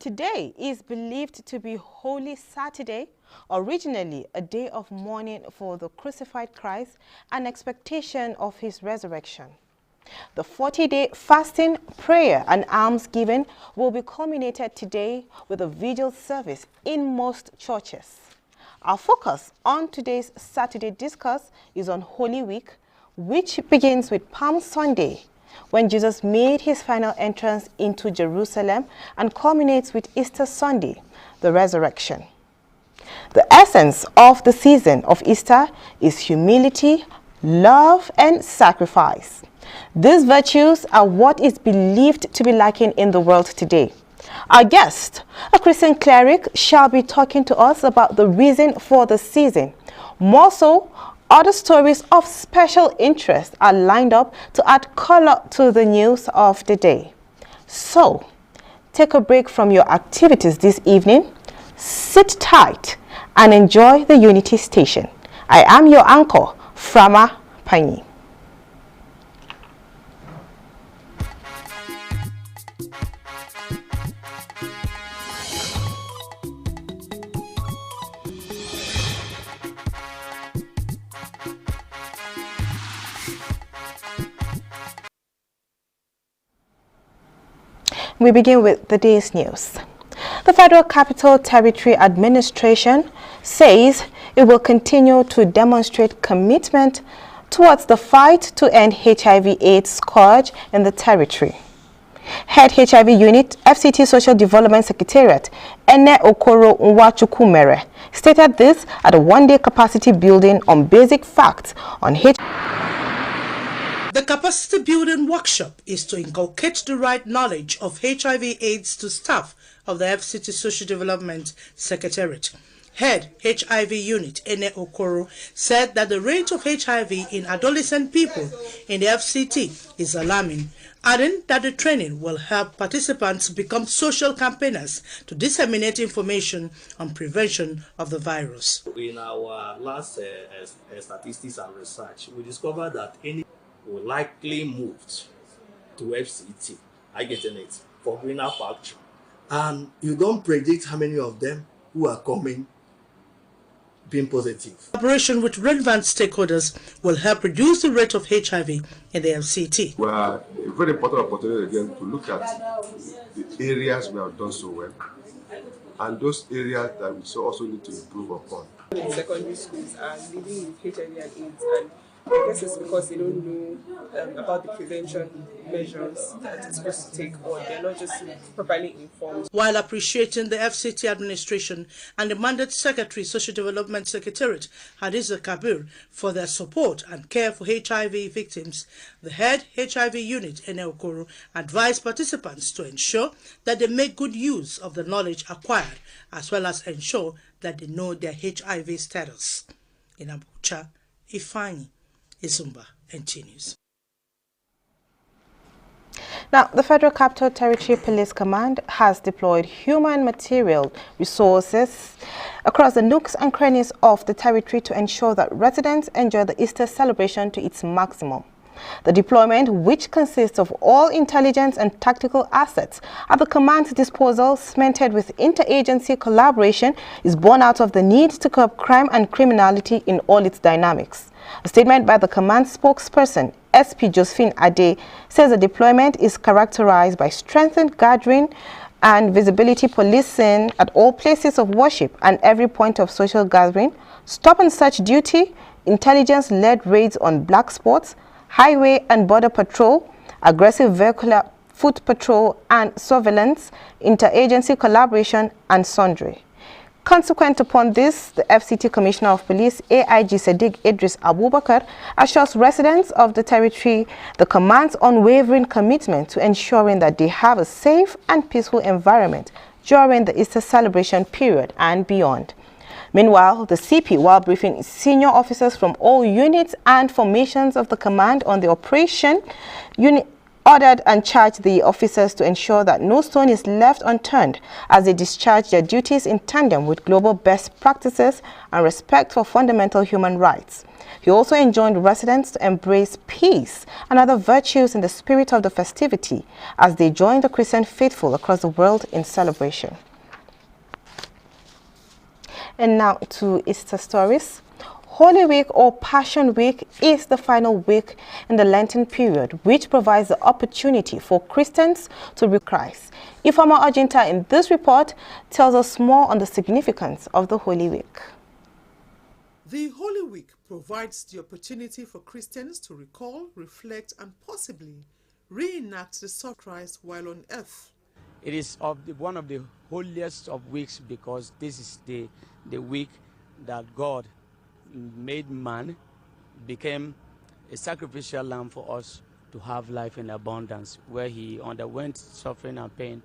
Today is believed to be Holy Saturday, originally a day of mourning for the crucified Christ and expectation of his resurrection. The 40-day fasting, prayer, and almsgiving will be culminated today with a vigil service in most churches. Our focus on today's Saturday Discourse is on Holy Week, which begins with Palm Sunday, when Jesus made his final entrance into Jerusalem, and culminates with Easter Sunday, the resurrection. The essence of the season of Easter is humility, love, and sacrifice. These virtues are what is believed to be lacking in the world today. Our guest, a Christian cleric, shall be talking to us about the reason for the season. More so, other stories of special interest are lined up to add color to the news of the day. So, take a break from your activities this evening, sit tight, and enjoy the Unity Station. I am your anchor, Frama Pani. We begin with the day's news. The Federal Capital Territory Administration says it will continue to demonstrate commitment towards the fight to end HIV/AIDS scourge in the territory. Head HIV Unit, FCT Social Development Secretariat, Ene Okoro Nwachukwumere, stated this at a one-day capacity building on basic facts on HIV. The capacity building workshop is to inculcate the right knowledge of HIV/AIDS to staff of the FCT Social Development Secretariat. Head HIV Unit Ene Okoro said that the rate of HIV in adolescent people in the FCT is alarming, adding that the training will help participants become social campaigners to disseminate information on prevention of the virus. In our last statistics and research, we discovered that any will likely moved to FCT, I get in it, for greener factory. And you don't predict how many of them who are coming being positive. Collaboration with relevant stakeholders will help reduce the rate of HIV in the FCT. Well, a very important opportunity again to look at the areas we have done so well and those areas that we also need to improve upon. Secondary schools are living with HIV and AIDS, and I guess it's because they don't know about the prevention measures that it's supposed to take, or they're not just properly informed. While appreciating the FCT administration and the mandate Secretary Social Development Secretariat, Hadiza Kabir, for their support and care for HIV victims, the head HIV unit, Ene Okoro, advised participants to ensure that they make good use of the knowledge acquired, as well as ensure that they know their HIV status. In Abuja, Ifani Isumba, NT News. Now, the Federal Capital Territory Police Command has deployed human material resources across the nooks and crannies of the territory to ensure that residents enjoy the Easter celebration to its maximum. The deployment, which consists of all intelligence and tactical assets at the command's disposal, cemented with interagency collaboration, is born out of the need to curb crime and criminality in all its dynamics. A statement by the command spokesperson, SP Josephine Ade, says the deployment is characterized by strengthened gathering and visibility policing at all places of worship and every point of social gathering, stop and search duty, intelligence-led raids on black spots, highway and border patrol, aggressive vehicular foot patrol and surveillance, interagency collaboration, and sundry. Consequent upon this, the FCT Commissioner of Police, AIG Sadiq Idris Abubakar, assures residents of the territory the command's unwavering commitment to ensuring that they have a safe and peaceful environment during the Easter celebration period and beyond. Meanwhile, the CP, while briefing senior officers from all units and formations of the command on the operation, ordered and charged the officers to ensure that no stone is left unturned as they discharge their duties in tandem with global best practices and respect for fundamental human rights. He also enjoined residents to embrace peace and other virtues in the spirit of the festivity as they join the Christian faithful across the world in celebration. And now to Easter stories. Holy Week or Passion Week is the final week in the Lenten period, which provides the opportunity for Christians to be Christ. Ifama Argenta in this report tells us more on the significance of the Holy Week. The Holy Week provides the opportunity for Christians to recall, reflect, and possibly reenact the soul of Christ while on earth. It is one of the holiest of weeks because this is the week that God made man, became a sacrificial lamb for us to have life in abundance, where he underwent suffering and pain